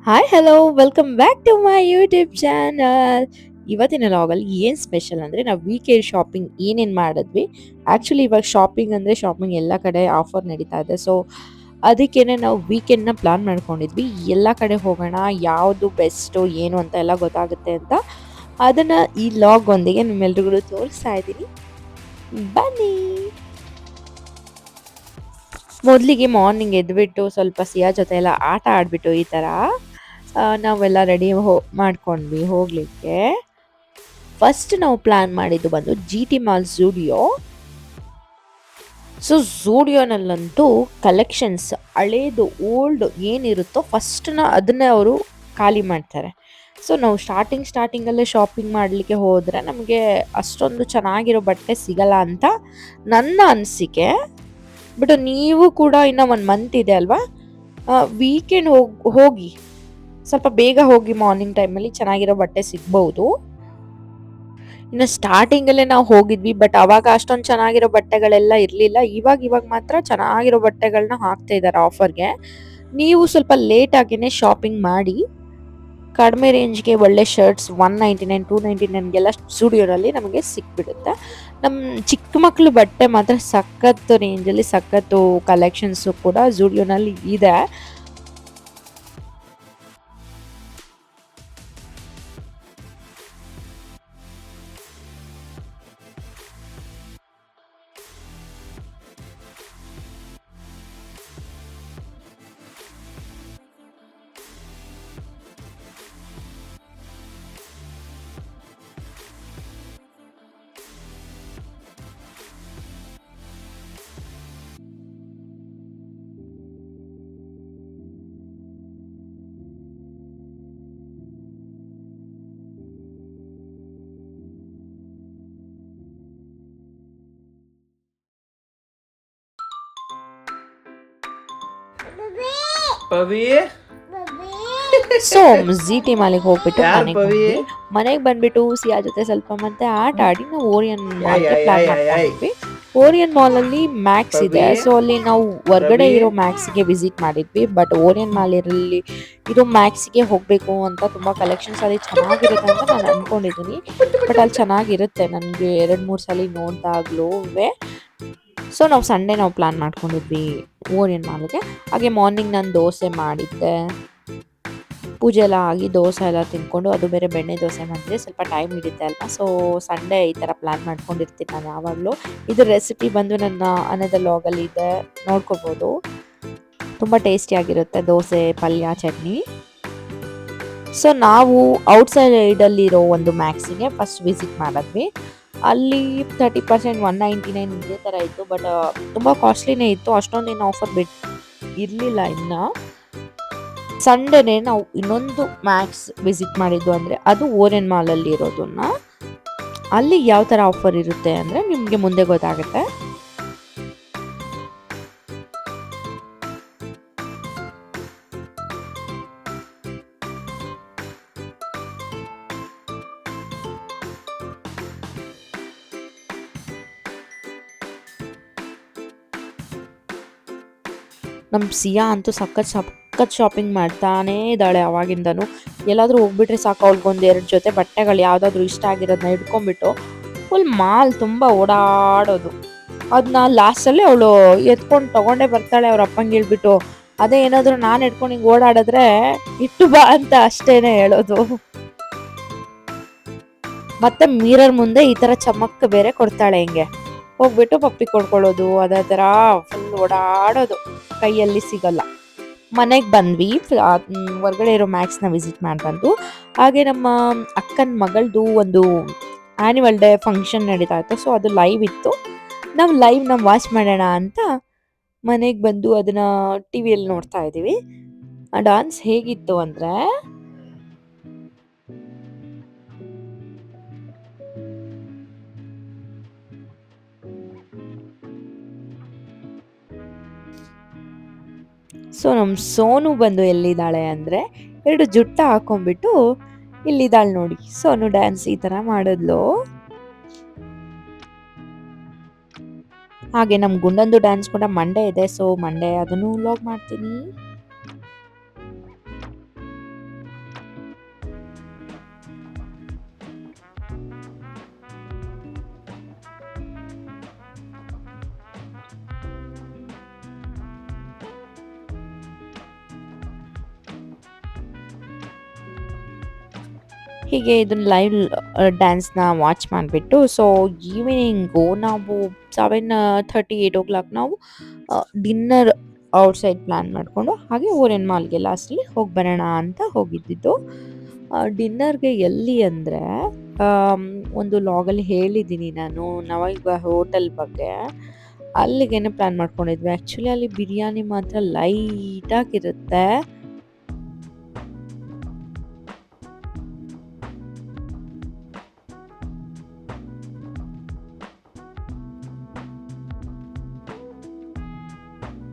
Hi hello welcome back to my YouTube channel. ಇವತ್ತಿನ ಲಾಗಲ್ಲಿ ಏನು ಸ್ಪೆಷಲ್ ಅಂದರೆ ನಾವು ವೀಕೆಂಡ್ ಶಾಪಿಂಗ್ ಏನೇನು ಮಾಡಿದ್ವಿ. ಆ್ಯಕ್ಚುಲಿ ಇವಾಗ ಶಾಪಿಂಗ್ ಅಂದರೆ ಶಾಪಿಂಗ್ ಎಲ್ಲ ಕಡೆ ಆಫರ್ ನಡೀತಾ ಇದೆ. ಸೊ ಅದಕ್ಕೇನೆ ನಾವು ವೀಕೆಂಡ್ನ ಪ್ಲಾನ್ ಮಾಡ್ಕೊಂಡಿದ್ವಿ. ಎಲ್ಲ ಕಡೆ ಹೋಗೋಣ, ಯಾವುದು ಬೆಸ್ಟು ಏನು ಅಂತ ಎಲ್ಲ ಗೊತ್ತಾಗುತ್ತೆ ಅಂತ. ಅದನ್ನು ಈ ಲಾಗ್ ಒಂದಿಗೆ ನಿಮ್ಮೆಲ್ರಿಗೂ ತೋರಿಸ್ತಾ ಇದ್ದೀನಿ, ಬನ್ನಿ. ಮೊದಲಿಗೆ ಮಾರ್ನಿಂಗ್ ಎದ್ಬಿಟ್ಟು ಸ್ವಲ್ಪ ಸಿಯಾ ಜೊತೆ ಎಲ್ಲ ಆಟ ಆಡಿಬಿಟ್ಟು ಈ ಥರ ನಾವೆಲ್ಲ ರೆಡಿ ಮಾಡ್ಕೊಂಡ್ವಿ ಹೋಗಲಿಕ್ಕೆ. ಫಸ್ಟ್ ನಾವು ಪ್ಲಾನ್ ಮಾಡಿದ್ದು ಬಂದು G T mall Zudio. So ಝೂಡಿಯೋನಲ್ಲಂತೂ ಕಲೆಕ್ಷನ್ಸ್ ಹಳೇದು ಓಲ್ಡ್ ಏನಿರುತ್ತೋ ಫಸ್ಟ್ನ ಅದನ್ನೇ ಅವರು ಖಾಲಿ ಮಾಡ್ತಾರೆ. ಸೊ ನಾವು ಸ್ಟಾರ್ಟಿಂಗಲ್ಲೇ ಶಾಪಿಂಗ್ ಮಾಡಲಿಕ್ಕೆ ಹೋದರೆ ನಮಗೆ ಅಷ್ಟೊಂದು ಚೆನ್ನಾಗಿರೋ ಬಟ್ಟೆ ಸಿಗಲ್ಲ ಅಂತ ನನ್ನ ಅನಿಸಿಕೆ. ಬಟ್ ನೀವು ಕೂಡ ಇನ್ನೂ 1 ಮಂತ್ ಇದೆ ಅಲ್ವಾ, ವೀಕೆಂಡ್ ಹೋಗಿ ಸ್ವಲ್ಪ ಬೇಗ ಹೋಗಿ, ಮಾರ್ನಿಂಗ್ ಟೈಮಲ್ಲಿ ಚೆನ್ನಾಗಿರೋ ಬಟ್ಟೆ ಸಿಗ್ಬಹುದು. ಇನ್ನು ಸ್ಟಾರ್ಟಿಂಗಲ್ಲೇ ನಾವು ಹೋಗಿದ್ವಿ, ಬಟ್ ಅವಾಗ ಅಷ್ಟೊಂದು ಚೆನ್ನಾಗಿರೋ ಬಟ್ಟೆಗಳೆಲ್ಲ ಇರಲಿಲ್ಲ. ಇವಾಗ ಮಾತ್ರ ಚೆನ್ನಾಗಿರೋ ಬಟ್ಟೆಗಳನ್ನ ಹಾಕ್ತಾ ಇದ್ದಾರೆ ಆಫರ್ಗೆ. ನೀವು ಸ್ವಲ್ಪ ಲೇಟ್ ಆಗಿನೇ ಶಾಪಿಂಗ್ ಮಾಡಿ. ಕಡಿಮೆ ರೇಂಜ್ಗೆ ಒಳ್ಳೆ ಶರ್ಟ್ಸ್ 199 299ಗೆಲ್ಲ ಸ್ಟುಡಿಯೋನಲ್ಲಿ ನಮಗೆ ಸಿಕ್ಬಿಡುತ್ತೆ. ನಮ್ಮ ಚಿಕ್ಕ ಮಕ್ಕಳು ಬಟ್ಟೆ ಮಾತ್ರ ಸಖತ್ತು ರೇಂಜಲ್ಲಿ ಸಖತ್ತು ಕಲೆಕ್ಷನ್ಸು ಕೂಡ ಝೂಡಿಯೋನಲ್ಲಿ ಇದೆ. ಪವಿ ಸೊ ಜಿ ಟಿ ಮಾಲಿಗೆ ಹೋಗ್ಬಿಟ್ಟು ಮನೆಗೆ ಬಂದ್ಬಿಟ್ಟು ಸಿಯಾ ಜೊತೆ ಸ್ವಲ್ಪ ಮತ್ತೆ ಆಟ ಆಡಿ ನಾವು ಓರಿಯನ್ ಮಾಲ್ಗೆ ಪ್ಲಾನ್ ಮಾಡ್ಕೊಂಡಿದ್ವಿ. ಓರಿಯನ್ ಮಾಲ್ ಅಲ್ಲಿ ಮ್ಯಾಕ್ಸ್ ಇದೆ. ಸೊ ಅಲ್ಲಿ ನಾವು ಹೊರ್ಗಡೆ ಇರೋ ಮ್ಯಾಕ್ಸ್ಗೆ ವಿಸಿಟ್ ಮಾಡಿದ್ವಿ. ಬಟ್ ಓರಿಯನ್ ಮಾಲ್ ಇರಲಿ ಇರೋ ಮ್ಯಾಕ್ಸ್ಗೆ ಹೋಗಬೇಕು ಅಂತ ತುಂಬ ಕಲೆಕ್ಷನ್ಸ್ ಅಲ್ಲಿ ಚೆನ್ನಾಗಿರುತ್ತೆ ಅಂತ ನಾನು ಅನ್ಕೊಂಡಿದ್ದೀನಿ. ಬಟ್ ಅಲ್ಲಿ ಚೆನ್ನಾಗಿರುತ್ತೆ, ನನಗೆ 2-3 ಸಲ ನೋಡಿದಾಗ್ಲೂ. ಸೊ ನಾವು ಪ್ಲಾನ್ ಮಾಡ್ಕೊಂಡಿದ್ವಿ ಓರಿಯನ್ ಮಾಲ್ಗೆ. ಹಾಗೆ ಮಾರ್ನಿಂಗ್ ನಾನು ದೋಸೆ ಮಾಡಿದ್ದೆ, ಪೂಜೆ ಎಲ್ಲ ಆಗಿ ದೋಸೆ ಎಲ್ಲ ತಿನ್ಕೊಂಡು, ಅದು ಬೇರೆ ಬೆಣ್ಣೆ ದೋಸೆ ಮಾಡಿದ್ರೆ ಸ್ವಲ್ಪ ಟೈಮ್ ಹಿಡಿತೆ ಅಲ್ವಾ. ಸೊ ಸಂಡೇ ಈ ಥರ ಪ್ಲ್ಯಾನ್ ಮಾಡ್ಕೊಂಡಿರ್ತೀನಿ ನಾನು ಯಾವಾಗಲೂ. ಇದ್ರ ರೆಸಿಪಿ ಬಂದು ನನ್ನ ಅನದರ್ ಲಾಗಲ್ಲಿ ಇದೆ, ನೋಡ್ಕೋಬೋದು. ತುಂಬ ಟೇಸ್ಟಿಯಾಗಿರುತ್ತೆ ದೋಸೆ, ಪಲ್ಯ, ಚಟ್ನಿ. ಸೊ ನಾವು ಔಟ್ಸೈಡಲ್ಲಿರೋ ಒಂದು ಮ್ಯಾಕ್ಸಿಗೆ ಫಸ್ಟ್ ವಿಸಿಟ್ ಮಾಡಿದ್ವಿ. ಅಲ್ಲಿ 30% 199 ಇದೇ ಥರ ಇತ್ತು. ಬಟ್ ತುಂಬ ಕಾಸ್ಟ್ಲಿನೇ ಇತ್ತು, ಅಷ್ಟೊಂದೇನು ಆಫರ್ ಇರಲಿಲ್ಲ. ಇನ್ನು ಸಂಡೇನೆ ನಾವು ಇನ್ನೊಂದು ಮ್ಯಾಕ್ಸ್ ವಿಸಿಟ್ ಮಾಡಿದ್ದು, ಅಂದರೆ ಅದು ಓರಿಯನ್ ಮಾಲಲ್ಲಿ ಇರೋದನ್ನ. ಅಲ್ಲಿ ಯಾವ ಥರ ಆಫರ್ ಇರುತ್ತೆ ಅಂದರೆ ನಿಮಗೆ ಮುಂದೆ ಗೊತ್ತಾಗುತ್ತೆ. ನಮ್ಮ ಸಿಯಾ ಅಂತೂ ಸಖತ್ ಶಾಪಿಂಗ್ ಮಾಡ್ತಾನೇ ಇದ್ದಾಳೆ ಅವಾಗಿಂದನು. ಎಲ್ಲಾದರೂ ಹೋಗ್ಬಿಟ್ರೆ ಸಾಕು, ಅವ್ಳಿಗೊಂದು 2 ಜೊತೆ ಬಟ್ಟೆಗಳು ಯಾವುದಾದ್ರೂ ಇಷ್ಟ ಆಗಿರೋದನ್ನ ಇಟ್ಕೊಂಡ್ಬಿಟ್ಟು ಫುಲ್ ಮಾಲ್ ತುಂಬ ಓಡಾಡೋದು. ಅದನ್ನ ಲಾಸ್ಟಲ್ಲಿ ಅವಳು ಎತ್ಕೊಂಡು ತೊಗೊಂಡೇ ಬರ್ತಾಳೆ ಅವ್ರ ಅಪ್ಪಂಗೆ ಹೇಳ್ಬಿಟ್ಟು. ಅದೇ ಏನಾದರೂ ನಾನು ಎತ್ಕೊಂಡು ಹಿಂಗೆ ಓಡಾಡಿದ್ರೆ ಇಟ್ಟು ಬಾ ಅಂತ ಅಷ್ಟೇನೆ ಹೇಳೋದು. ಮತ್ತೆ ಮಿರರ್ ಮುಂದೆ ಈ ಥರ ಚಮಕ್ ಬೇರೆ ಕೊಡ್ತಾಳೆ, ಹಿಂಗೆ ಹೋಗ್ಬಿಟ್ಟು ಪಪ್ಪಿ ಕೊಡ್ಕೊಳ್ಳೋದು, ಅದೇ ಥರ ಫುಲ್ ಓಡಾಡೋದು, ಕೈಯಲ್ಲಿ ಸಿಗಲ್ಲ. ಮನೆಗೆ ಬಂದ್ವಿ, ಹೊರಗಡೆ ಇರೋ ಮ್ಯಾಕ್ಸ್ನ ವಿಸಿಟ್ ಮಾಡ್ಬಂದು. ಹಾಗೆ ನಮ್ಮ ಅಕ್ಕನ ಮಗಳದು ಒಂದು ಆ್ಯನಿವಲ್ ಡೇ ಫಂಕ್ಷನ್ ನಡೀತಾ ಇತ್ತು. ಸೊ ಅದು ಲೈವ್ ಇತ್ತು. ನಾವು ಲೈವ್ನ ವಾಚ್ ಮಾಡೋಣ ಅಂತ ಮನೆಗೆ ಬಂದು ಅದನ್ನು ಟಿ ವಿಯಲ್ಲಿ ನೋಡ್ತಾ ಇದ್ದೀವಿ. ಆ ಡಾನ್ಸ್ ಹೇಗಿತ್ತು ಅಂದರೆ, ಸೊ ನಮ್ಮ ಸೋನು ಬಂದು ಎಲ್ಲಿದ್ದಾಳೆ ಅಂದರೆ 2 ಜುಟ್ಟ ಹಾಕೊಂಡ್ಬಿಟ್ಟು ಇಲ್ಲಿದ್ದಾಳೆ ನೋಡಿ. ಸೋನು ಡ್ಯಾನ್ಸ್ ಈ ಥರ ಮಾಡಿದ್ಲು. ಹಾಗೆ ನಮ್ಮ ಗುಂಡಂದು ಡ್ಯಾನ್ಸ್ ಕೂಡ ಮಂಡೇ ಇದೆ. ಸೊ ಮಂಡೇ ಅದನ್ನು ವ್ಲಾಗ್ ಮಾಡ್ತೀನಿ. ಹೀಗೆ ಇದನ್ನ ಲೈವ್ ಡ್ಯಾನ್ಸ್ನ ವಾಚ್ ಮಾಡಿಬಿಟ್ಟು ಸೊ ಈವ್ನಿಂಗು ನಾವು 7:30-8 ನಾವು ಡಿನ್ನರ್ ಔಟ್ಸೈಡ್ ಪ್ಲ್ಯಾನ್ ಮಾಡಿಕೊಂಡು ಹಾಗೆ ಓರಿಯನ್ ಮಾಲ್ಗೆ ಲಾಸ್ಟಲ್ಲಿ ಹೋಗಿ ಬರೋಣ ಅಂತ ಹೋಗಿದ್ದಿದ್ದು. ಡಿನ್ನರ್ಗೆ ಎಲ್ಲಿ ಅಂದರೆ ಒಂದು ಲಾಗಲ್ಲಿ ಹೇಳಿದ್ದೀನಿ ನಾನು ನವಾಗ ಹೋಟೆಲ್ ಬಗ್ಗೆ. ಅಲ್ಲಿಗೇನೆ ಪ್ಲ್ಯಾನ್ ಮಾಡ್ಕೊಂಡಿದ್ವಿ. ಆ್ಯಕ್ಚುಲಿ ಅಲ್ಲಿ ಬಿರಿಯಾನಿ ಮಾತ್ರ ಲೈಟಾಗಿರುತ್ತೆ.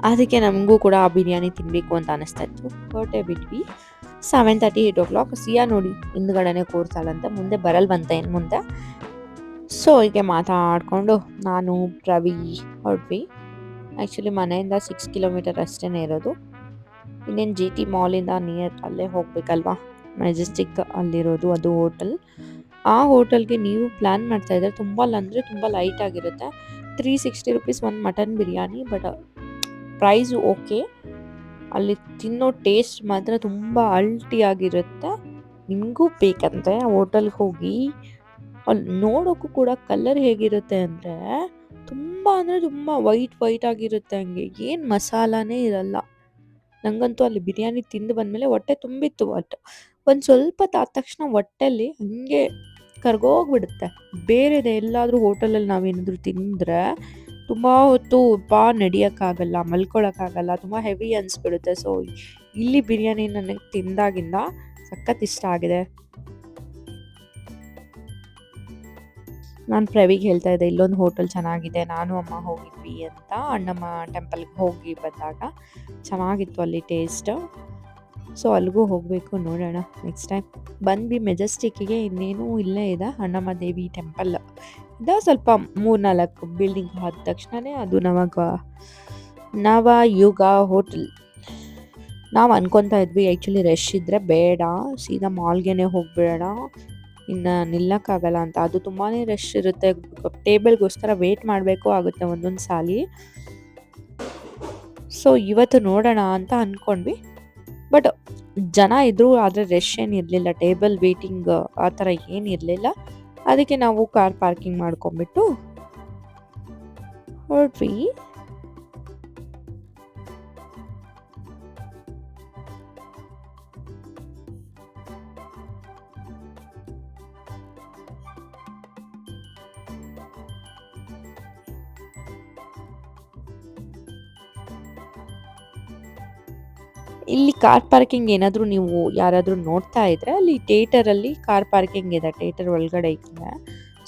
ಅದಕ್ಕೆ ನಮಗೂ ಕೂಡ ಆ ಬಿರಿಯಾನಿ ತಿನ್ನಬೇಕು ಅಂತ ಅನಿಸ್ತಾ ಇತ್ತು. ಹೊರಟೇ ಬಿಟ್ವಿ. 7:30-8 ಸಿಯಾ ನೋಡಿ ಹಿಂದ್ಗಡೆನೆ ಕೂರ್ತಾಳಂತೆ, ಮುಂದೆ ಬರಲ್ವಂತೆ ಇನ್ನು ಮುಂದೆ. ಸೊ ಹೀಗೆ ಮಾತಾಡಿಕೊಂಡು ನಾನು ಪ್ರವಿ ಹೊರಟ್ವಿ. ಆ್ಯಕ್ಚುಲಿ ಮನೆಯಿಂದ 6 ಕಿಲೋಮೀಟರ್ ಅಷ್ಟೇ ಇರೋದು. ಇನ್ನೇನು ಜಿ ಟಿ ಮಾಲಿಂದ ನಿಯರ್ ಅಲ್ಲೇ ಹೋಗ್ಬೇಕಲ್ವಾ, ಮೆಜೆಸ್ಟಿಕ್ ಅಲ್ಲಿರೋದು ಅದು ಹೋಟೆಲ್. ಆ ಹೋಟೆಲ್ಗೆ ನೀವು ಪ್ಲ್ಯಾನ್ ಮಾಡ್ತಾ ಇದ್ದಾರೆ ತುಂಬ ಅಂದರೆ ತುಂಬ ಲೈಟ್ ಆಗಿರುತ್ತೆ. 360 rupees ಒಂದು mutton biryani. But price okay, ಅಲ್ಲಿ ತಿನ್ನೋ ಟೇಸ್ಟ್ ಮಾತ್ರ ತುಂಬ ಅಲ್ಟಿಯಾಗಿರುತ್ತೆ. ನಿಮಗೂ ಬೇಕಂದರೆ ಹೋಟೆಲ್ಗೆ ಹೋಗಿ ಅಲ್ಲಿ ನೋಡೋಕ್ಕೂ ಕೂಡ ಕಲರ್ ಹೇಗಿರುತ್ತೆ ಅಂದರೆ ತುಂಬ ವೈಟ್ ಆಗಿರುತ್ತೆ. ಹಂಗೆ ಏನು ಮಸಾಲಾನೇ ಇರಲ್ಲ. ನನಗಂತೂ ಅಲ್ಲಿ ಬಿರಿಯಾನಿ ತಿಂದು ಬಂದಮೇಲೆ ಹೊಟ್ಟೆ ತುಂಬಿತ್ತು. ಬಟ್ ಒಂದು ಸ್ವಲ್ಪ ತಾದ ತಕ್ಷಣ ಹೊಟ್ಟೆಲಿ ಹಂಗೆ ಕರ್ಗೋಗ್ಬಿಡುತ್ತೆ. ಬೇರೆದೆ ಎಲ್ಲಾದರೂ ಹೋಟೆಲಲ್ಲಿ ನಾವೇನಾದರೂ ತಿಂದರೆ ತುಂಬ ಹೊತ್ತು ನಡೆಯೋಕ್ಕಾಗಲ್ಲ, ಮಲ್ಕೊಳ್ಳೋಕ್ಕಾಗಲ್ಲ, ತುಂಬ ಹೆವಿ ಅನಿಸ್ಬಿಡುತ್ತೆ. ಸೊ ಇಲ್ಲಿ ಬಿರಿಯಾನಿ ನನಗೆ ತಿಂದಾಗಿಂದ ಸಖತ್ ಇಷ್ಟ ಆಗಿದೆ. ನಾನು ಪ್ರವಿಗೆ ಹೇಳ್ತಾ ಇದ್ದೆ ಇಲ್ಲೊಂದು ಹೋಟೆಲ್ ಚೆನ್ನಾಗಿದೆ, ನಾನು ಅಮ್ಮ ಹೋಗಿದ್ವಿ ಅಂತ. ಅಣ್ಣಮ್ಮ ಟೆಂಪಲ್ಗೆ ಹೋಗಿ ಬಂದಾಗ ಚೆನ್ನಾಗಿತ್ತು ಅಲ್ಲಿ ಟೇಸ್ಟ್. ಸೊ ಅಲ್ಲಿಗೂ ಹೋಗಬೇಕು, ನೋಡೋಣ ನೆಕ್ಸ್ಟ್ ಟೈಮ್. ಬಂದ್ವಿ ಮೆಜೆಸ್ಟಿಕ್ಕಿಗೆ. ಇನ್ನೇನು ಇಲ್ಲೇ ಇದೆ ಅಣ್ಣಮ್ಮ ದೇವಿ ಟೆಂಪಲ್ ಇದೆ. ಸ್ವಲ್ಪ 3-4 ಬಿಲ್ಡಿಂಗ್ ಆದ ತಕ್ಷಣವೇ ಅದು ನವಯುಗ ಹೋಟೆಲ್. ನಾವು ಅನ್ಕೊತಾ ಇದ್ವಿ ಆ್ಯಕ್ಚುಲಿ ರಶ್ ಇದ್ದರೆ ಬೇಡ, ಸೀದಾ ಮಾಲ್ಗೆ ಹೋಗ್ಬಿಡೋಣ, ಇನ್ನು ನಿಲ್ಲಕ್ಕಾಗಲ್ಲ ಅಂತ. ಅದು ತುಂಬಾ ರಶ್ ಇರುತ್ತೆ, ಟೇಬಲ್ಗೋಸ್ಕರ ವೇಟ್ ಮಾಡಬೇಕು ಆಗುತ್ತೆ ಒಂದೊಂದು ಸಾಲಿ. ಸೊ ಇವತ್ತು ನೋಡೋಣ ಅಂತ ಅಂದ್ಕೊಂಡ್ವಿ. ಬಟ್ ಜನ ಇದ್ದರು, ಆದರೆ ರಶ್ ಏನಿರಲಿಲ್ಲ, ಟೇಬಲ್ ವೇಟಿಂಗ್ ಆ ಥರ ಏನಿರಲಿಲ್ಲ. ಅದಕ್ಕೆ ನಾವು ಕಾರ್ ಪಾರ್ಕಿಂಗ್ ಮಾಡ್ಕೊಂಬಿಟ್ಟು ಹೊರಟ್ವಿ. ಇಲ್ಲಿ ಕಾರ್ ಪಾರ್ಕಿಂಗ್ ಏನಾದರೂ ನೀವು ಯಾರಾದರೂ ನೋಡ್ತಾ ಇದ್ರೆ ಅಲ್ಲಿ ಥಿಯೇಟರಲ್ಲಿ ಕಾರ್ ಪಾರ್ಕಿಂಗ್ ಇದೆ, ಥಿಯೇಟರ್ ಒಳಗಡೆ ಇದೆ.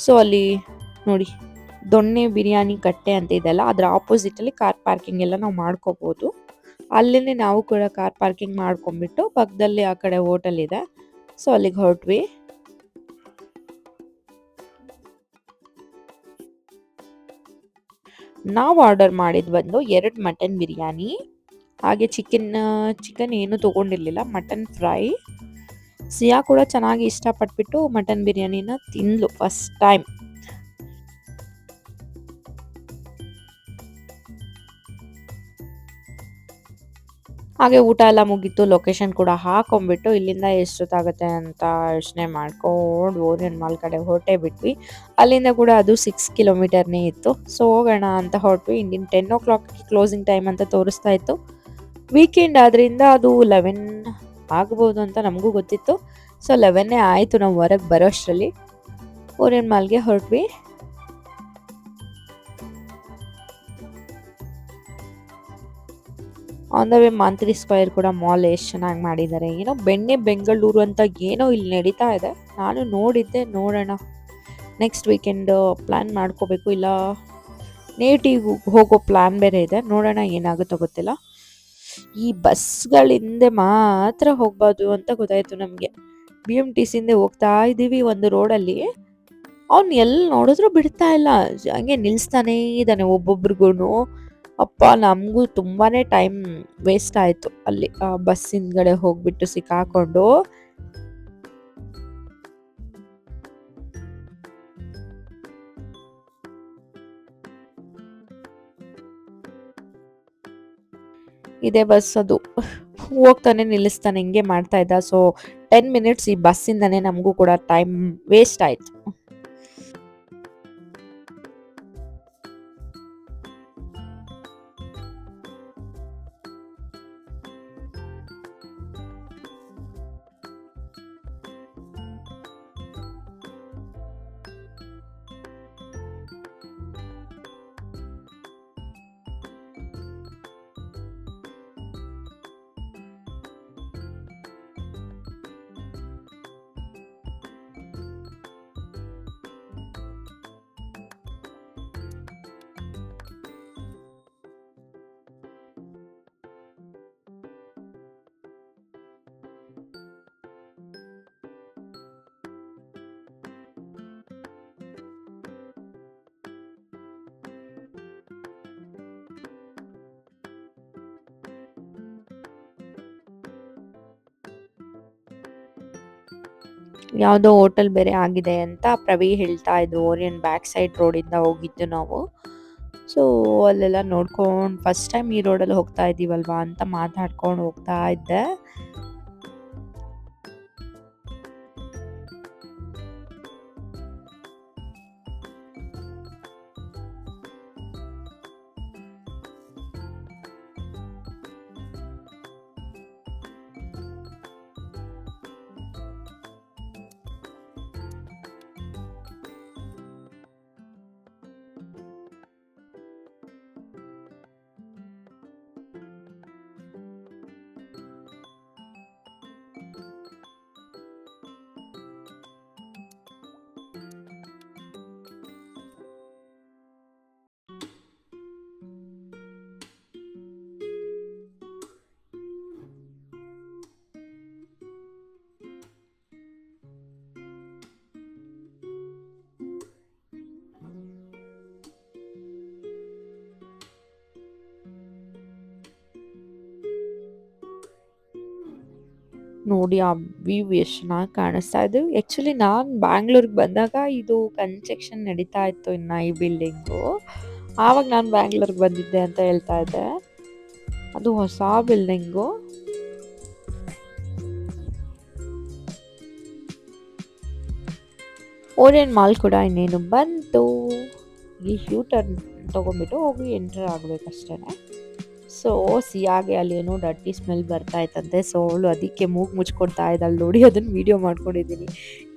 ಸೊ ಅಲ್ಲಿ ನೋಡಿ ದೊಣ್ಣೆ ಬಿರಿಯಾನಿ ಕಟ್ಟೆ ಅಂತ ಇದೆಲ್ಲ, ಅದರ ಆಪೋಸಿಟಲ್ಲಿ ಕಾರ್ ಪಾರ್ಕಿಂಗ್ ಎಲ್ಲ ನಾವು ಮಾಡ್ಕೋಬೋದು. ಅಲ್ಲೇ ನಾವು ಕೂಡ ಕಾರ್ ಪಾರ್ಕಿಂಗ್ ಮಾಡ್ಕೊಂಡ್ಬಿಟ್ಟು ಪಕ್ಕದಲ್ಲಿ ಆ ಕಡೆ ಹೋಟೆಲ್ ಇದೆ. ಸೊ ಅಲ್ಲಿಗೆ ಹೊರಟ್ವಿ. ನಾವು ಆರ್ಡರ್ ಮಾಡಿದ್ದು ಬಂದು 2 ಮಟನ್ ಬಿರಿಯಾನಿ, ಹಾಗೆ ಚಿಕನ್ ಏನು ತೊಗೊಂಡಿರಲಿಲ್ಲ, ಮಟನ್ ಫ್ರೈ. ಸಿಯಾ ಕೂಡ ಚೆನ್ನಾಗಿ ಇಷ್ಟಪಟ್ಬಿಟ್ಟು ಮಟನ್ ಬಿರಿಯಾನಿನ ತಿಂದ್ಲು ಫಸ್ಟ್ ಟೈಮ್. ಹಾಗೆ ಊಟ ಎಲ್ಲ ಮುಗೀತು, ಲೊಕೇಶನ್ ಕೂಡ ಹಾಕೊಂಡ್ಬಿಟ್ಟು ಇಲ್ಲಿಂದ ಎಷ್ಟೊತ್ತಾಗುತ್ತೆ ಅಂತ ಯೋಚನೆ ಮಾಡ್ಕೊಂಡು ಓರಿಯನ್ ಮಾಲ್ ಕಡೆ ಹೊರಟೇ ಬಿಟ್ವಿ. ಅಲ್ಲಿಂದ ಕೂಡ ಅದು 6 ಕಿಲೋಮೀಟರ್ನೇ ಇತ್ತು. ಸೊ ಹೋಗೋಣ ಅಂತ ಹೊರಟ್ವಿ. ಇಂದಿನ 10 ಕ್ಲೋಸಿಂಗ್ ಟೈಮ್ ಅಂತ ತೋರಿಸ್ತಾ ಇತ್ತು. ವೀಕೆಂಡ್ ಆದ್ರಿಂದ ಅದು 11 ಆಗ್ಬೋದು ಅಂತ ನಮಗೂ ಗೊತ್ತಿತ್ತು. ಸೊ 11 ಆಯಿತು ನಾವು ಹೊರಗೆ ಬರೋ ಅಷ್ಟರಲ್ಲಿ. ಓರಿಯನ್ ಮಾಲ್ಗೆ ಹೊರಟ್ವಿ. On the way Mantri square ಕೂಡ ಮಾಲ್ ಎಷ್ಟು ಚೆನ್ನಾಗಿ ಮಾಡಿದ್ದಾರೆ. ಏನೋ ಬೆಂಗಳೂರು ಅಂತ ಏನೋ ಇಲ್ಲಿ ನಡೀತಾ ಇದೆ, ನಾನು ನೋಡಿದ್ದೆ. ನೋಡೋಣ ನೆಕ್ಸ್ಟ್ ವೀಕೆಂಡ್ ಪ್ಲ್ಯಾನ್ ಮಾಡ್ಕೋಬೇಕು, ಇಲ್ಲ ನೇಟಿವ್ ಹೋಗೋ ಪ್ಲ್ಯಾನ್ ಬೇರೆ ಇದೆ. ನೋಡೋಣ ಏನಾಗುತ್ತೋ ಗೊತ್ತಿಲ್ಲ. ಈ ಬಸ್ಗಳಿಂದ ಮಾತ್ರ ಹೋಗ್ಬಾರ್ದು ಅಂತ ಗೊತ್ತಾಯಿತು ನಮಗೆ. BMTCಯಿಂದ ಹೋಗ್ತಾ ಇದ್ದೀವಿ ಒಂದು ರೋಡಲ್ಲಿ, ಅವ್ನು ಎಲ್ಲಿ ನೋಡಿದ್ರು ಬಿಡ್ತಾ ಇಲ್ಲ, ಹಂಗೆ ನಿಲ್ಲಿಸ್ತಾನೇ ಇದ್ದಾನೆ ಒಬ್ಬೊಬ್ರಿಗೂ. ಅಪ್ಪ ನಮಗೂ ತುಂಬಾ ಟೈಮ್ ವೇಸ್ಟ್ ಆಯಿತು ಅಲ್ಲಿ ಬಸ್ ಹಿಂದ್ಗಡೆ ಹೋಗ್ಬಿಟ್ಟು ಸಿಕ್ಕಾಕೊಂಡು. ಇದೇ ಬಸ್ ಅದು ಹೋಗ್ತಾನೆ ನಿಲ್ಲಿಸ್ತಾನೆ ಹಿಂಗೆ ಮಾಡ್ತಾ ಇದ್ದ. ಸೊ 10 ಮಿನಿಟ್ಸ್ ಈ ಬಸ್ಸಿಂದನೇ ನಮಗೂ ಕೂಡ ಟೈಮ್ ವೇಸ್ಟ್ ಆಯ್ತು. ಯಾವುದೋ ಹೋಟೆಲ್ ಬೇರೆ ಆಗಿದೆ ಅಂತ ಪ್ರವಿ ಹೇಳ್ತಾ ಇದ್ರು. ಓರಿಯನ್ ಬ್ಯಾಕ್ ಸೈಡ್ ರೋಡಿಂದ ಹೋಗಿದ್ದು ನಾವು. ಸೊ ಅಲ್ಲೆಲ್ಲ ನೋಡ್ಕೊಂಡು ಫಸ್ಟ್ ಟೈಮ್ ಈ ರೋಡಲ್ಲಿ ಹೋಗ್ತಾ ಇದ್ದೀವಲ್ವಾ ಅಂತ ಮಾತಾಡ್ಕೊಂಡು ಹೋಗ್ತಾ ಇದ್ದೆ. ನೋಡಿ ಆ ವ್ಯೂ ಎಷ್ಟು ಚೆನ್ನಾಗಿ ಕಾಣಿಸ್ತಾ ಇದೆ. ಆ್ಯಕ್ಚುಲಿ ನಾನು ಬ್ಯಾಂಗ್ಳೂರ್ಗೆ ಬಂದಾಗ ಇದು ಕನ್ಸ್ಟ್ರಕ್ಷನ್ ನಡೀತಾ ಇತ್ತು ಇನ್ನು ಈ ಬಿಲ್ಡಿಂಗು. ಆವಾಗ ನಾನು ಬ್ಯಾಂಗ್ಳೂರ್ಗೆ ಬಂದಿದ್ದೆ ಅಂತ ಹೇಳ್ತಾ ಇದ್ದೆ. ಅದು ಹೊಸ ಬಿಲ್ಡಿಂಗು. ಓರಿಯನ್ ಮಾಲ್ ಕೂಡ ಇನ್ನೇನು ಬಂತು. ಈ ಯೂ ಟರ್ನ್ ತೊಗೊಂಡ್ಬಿಟ್ಟು ಹೋಗಿ ಎಂಟರ್ ಆಗಬೇಕಷ್ಟೇ. ಸೊ ಸಿಯಾಗೆ ಅಲ್ಲಿ ಏನೋ ಡರ್ಟಿ ಸ್ಮೆಲ್ ಬರ್ತಾ ಇತ್ತಂತೆ. ಸೊ ಅವಳು ಅದಕ್ಕೆ ಮೂಗು ಮುಚ್ಕೊಡ್ತಾ ಇದ್ದಾಳೆ ನೋಡಿ. ಅದನ್ನು ವೀಡಿಯೋ ಮಾಡ್ಕೊಂಡಿದ್ದೀನಿ.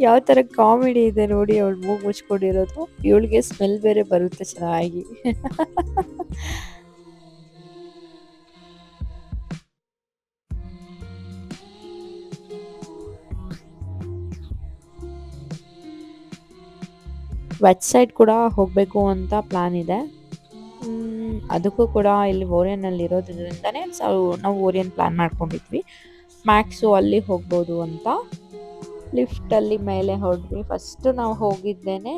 ಯಾವ ಥರ ಕಾಮಿಡಿ ಇದೆ ನೋಡಿ, ಅವಳು ಮೂಗು ಮುಚ್ಕೊಂಡಿರೋದು. ಇವಳಿಗೆ ಸ್ಮೆಲ್ ಬೇರೆ ಬರುತ್ತೆ ಚೆನ್ನಾಗಿ. ವೆಸ್ಟ್ ಸೈಡ್ ಕೂಡ ಹೋಗಬೇಕು ಅಂತ ಪ್ಲ್ಯಾನ್ ಇದೆ. ಅದಕ್ಕೂ ಕೂಡ ಇಲ್ಲಿ ಓರಿಯನ್ನಲ್ಲಿ ಇರೋದ್ರಿಂದನೇ ನಾವು ಓರಿಯನ್ ಪ್ಲ್ಯಾನ್ ಮಾಡ್ಕೊಂಡಿದ್ವಿ. ಮ್ಯಾಕ್ಸು ಅಲ್ಲಿ ಹೋಗ್ಬೋದು ಅಂತ ಲಿಫ್ಟಲ್ಲಿ ಮೇಲೆ ಹೊರಡ್ವಿ. ಫಸ್ಟು ನಾವು ಹೋಗಿದ್ದೇನೆ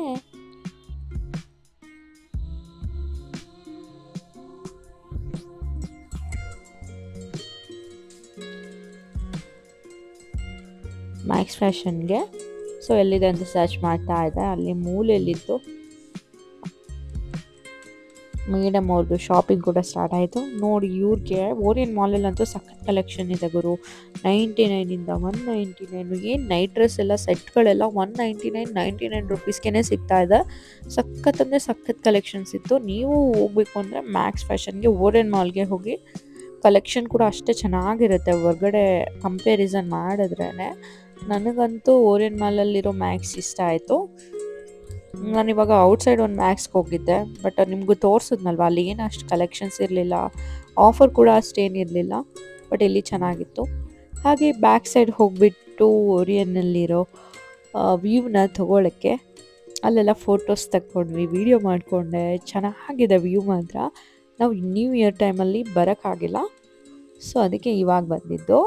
ಮ್ಯಾಕ್ಸ್ ಫ್ಯಾಷನ್ಗೆ. ಸೊ ಎಲ್ಲಿದೆ ಅಂತ ಸರ್ಚ್ ಮಾಡ್ತಾ ಇದ್ದೆ. ಅಲ್ಲಿ ಮೂಲೆಯಲ್ಲಿತ್ತು. ಮೇಡಮ್ ಅವ್ರದ್ದು ಶಾಪಿಂಗ್ ಕೂಡ ಸ್ಟಾರ್ಟ್ ಆಯಿತು. ನೋಡಿ ಇವ್ರಿಗೆ ಓರಿಯನ್ ಮಾಲಲ್ಲಂತೂ ಸಖತ್ ಕಲೆಕ್ಷನ್ ಇದೆ ಗುರು. 99ಇಂದ 199. ಏನು ನೈಟ್ ಡ್ರೆಸ್ ಎಲ್ಲ ಸೆಟ್ಗಳೆಲ್ಲ 199, 99 ರುಪೀಸ್ಗೆ ಸಿಗ್ತಾ ಇದೆ. ಸಖತ್ ಅಂದರೆ ಸಖತ್ ಕಲೆಕ್ಷನ್ಸ್ ಇತ್ತು. ನೀವು ಹೋಗ್ಬೇಕು ಅಂದರೆ ಮ್ಯಾಕ್ಸ್ ಫ್ಯಾಷನ್ಗೆ, ಓರಿಯನ್ ಮಾಲ್ಗೆ ಹೋಗಿ. ಕಲೆಕ್ಷನ್ ಕೂಡ ಅಷ್ಟೇ ಚೆನ್ನಾಗಿರುತ್ತೆ ಹೊರ್ಗಡೆ ಕಂಪೇರಿಸನ್ ಮಾಡಿದ್ರೇ. ನನಗಂತೂ ಓರಿಯನ್ ಮಾಲಲ್ಲಿರೋ ಮ್ಯಾಕ್ಸ್ ಇಷ್ಟ ಆಯಿತು. ನಾನಿವಾಗ ಔಟ್ಸೈಡ್ ಒಂದು ಮ್ಯಾಕ್ಸ್ಗೆ ಹೋಗಿದ್ದೆ, ಬಟ್ ನಿಮಗೂ ತೋರಿಸಿದ್ನಲ್ವ, ಅಲ್ಲಿ ಏನು ಅಷ್ಟು ಕಲೆಕ್ಷನ್ಸ್ ಇರಲಿಲ್ಲ, ಆಫರ್ ಕೂಡ ಅಷ್ಟೇನಿರಲಿಲ್ಲ. ಬಟ್ ಇಲ್ಲಿ ಚೆನ್ನಾಗಿತ್ತು. ಹಾಗೆ ಬ್ಯಾಕ್ ಸೈಡ್ ಹೋಗಿಬಿಟ್ಟು ಓರಿಯನ್ನಲ್ಲಿರೋ ವ್ಯೂನ ತೊಗೊಳಕ್ಕೆ ಅಲ್ಲೆಲ್ಲ ಫೋಟೋಸ್ ತಗೊಂಡ್ವಿ, ವಿಡಿಯೋ ಮಾಡಿಕೊಂಡೆ. ಚೆನ್ನಾಗಿದೆ ವ್ಯೂ ಮಾತ್ರ. ನಾವು ನ್ಯೂ ಇಯರ್ ಟೈಮಲ್ಲಿ ಬರೋಕ್ಕಾಗಿಲ್ಲ, ಸೊ ಅದಕ್ಕೆ ಇವಾಗ ಬಂದಿದ್ದು.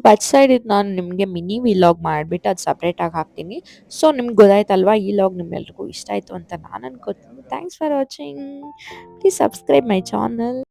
ವೆಸ್ಟ್ ಸೈಡ್ ಇದು ನಾನು ನಿಮಗೆ ಮಿನಿ ವಿಲಾಗ್ ಮಾಡಿಬಿಟ್ಟು ಅದು ಸಪ್ರೇಟಾಗಿ ಹಾಕ್ತೀನಿ. ಸೊ ನಿಮ್ಗೆ ಗೊತ್ತಾಯ್ತಲ್ವಾ, ಈ ಲಾಗ್ ನಿಮ್ಮೆಲ್ರಿಗೂ ಇಷ್ಟ ಆಯಿತು ಅಂತ ನಾನು ಅನ್ಕೋತೀನಿ. Thanks for watching. Please subscribe my channel.